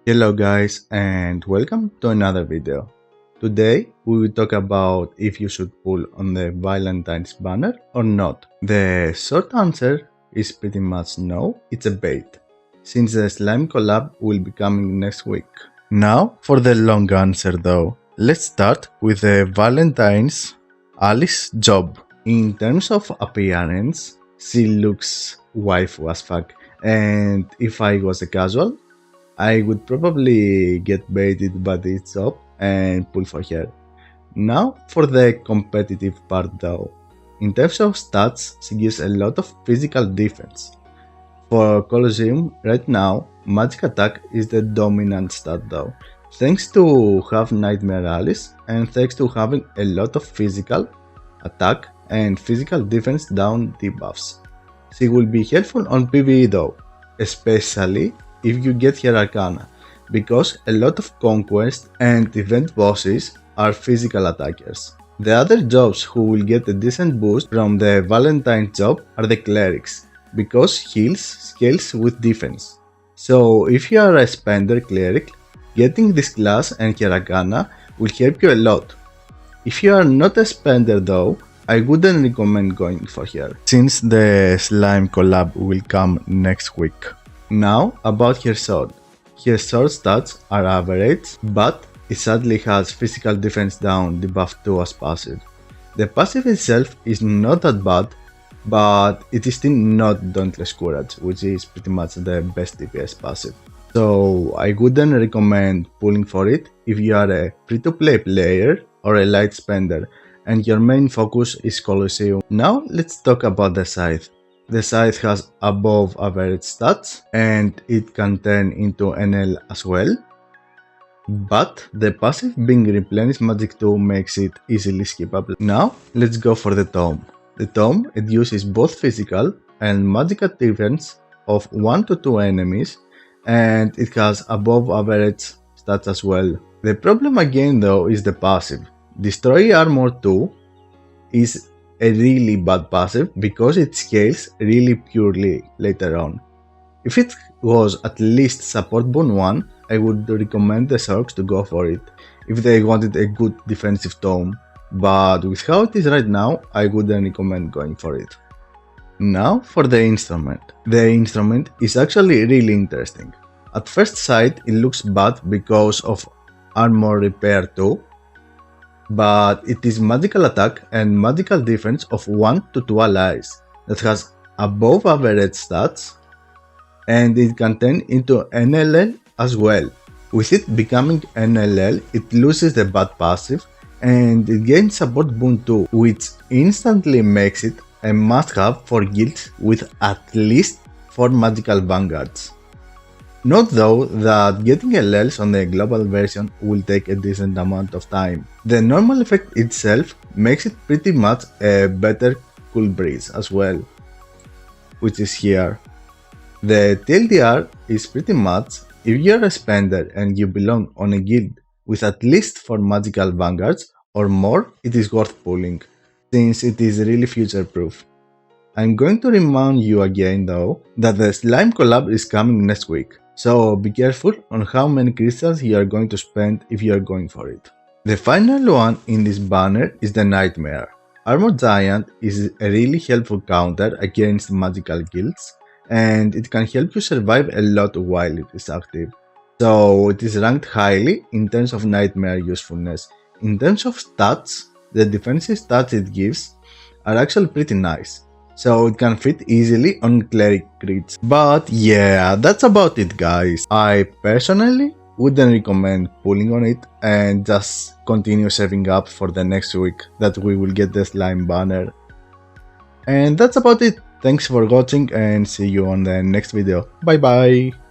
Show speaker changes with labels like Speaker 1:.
Speaker 1: Hello guys and welcome to another video. Today we will talk about if you should pull on the Valentine's banner or not. The short answer is pretty much no, it's a bait, since the slime collab will be coming next week. Now for the long answer though, let's start with the Valentine's Alice job. In terms of appearance, she looks waifu as fuck, and if I was a casual, I would probably get baited by this job and pull for her. Now for the competitive part though. In terms of stats, she gives a lot of physical defense. For Colosseum, right now, magic attack is the dominant stat though, thanks to have Nightmare Alice and thanks to having a lot of physical attack and physical defense down debuffs. She will be helpful on PvE though, especially if you get her Arcana, because a lot of conquest and event bosses are physical attackers. The other jobs who will get a decent boost from the Valentine job are the clerics, because heals scales with defense. So if you are a spender cleric, getting this class and her Arcana will help you a lot. If you are not a spender though, I wouldn't recommend going for her, since the slime collab will come next week. Now about her sword. Her sword stats are average, but it sadly has physical defense down debuff 2 as passive. The passive itself is not that bad, but it is still not Dauntless Courage, which is pretty much the best DPS passive. So I wouldn't recommend pulling for it if you are a free-to-play player or a light spender and your main focus is Colosseum. Now let's talk about the scythe. The scythe has above average stats and it can turn into NL as well, but the passive being replenished magic 2 makes it easily skippable. Now let's go for the tome. The tome reduces both physical and magical defense of 1 to 2 enemies, and it has above average stats as well. The problem again though is the passive. Destroy Armor 2 is a really bad passive because it scales really purely later on. If it was at least support boon 1, I would recommend the Sharks to go for it if they wanted a good defensive tome, but with how it is right now, I wouldn't recommend going for it. Now for the instrument. The instrument is actually really interesting. At first sight it looks bad because of armor repair 2, but it is magical attack and magical defense of 1 to 2 allies that has above average stats, and it can turn into NLL as well. With it becoming NLL, it loses the bad passive and it gains support boon 2, which instantly makes it a must-have for guilds with at least 4 magical vanguards. Note though that getting LLs on the global version will take a decent amount of time. The normal effect itself makes it pretty much a better cool breeze as well, which is here. The TLDR is pretty much if you're a spender and you belong on a guild with at least 4 magical vanguards or more, it is worth pulling, since it is really future proof. I'm going to remind you again though that the slime collab is coming next week, so be careful on how many crystals you are going to spend if you are going for it. The final one in this banner is the Nightmare. Armor Giant is a really helpful counter against magical guilds, and it can help you survive a lot while it is active. So it is ranked highly in terms of Nightmare usefulness. In terms of stats, the defensive stats it gives are actually pretty nice, so it can fit easily on cleric crits. But yeah, that's about it guys. I personally wouldn't recommend pulling on it and just continue saving up for the next week that we will get the slime banner. And that's about it. Thanks for watching and see you on the next video. Bye bye.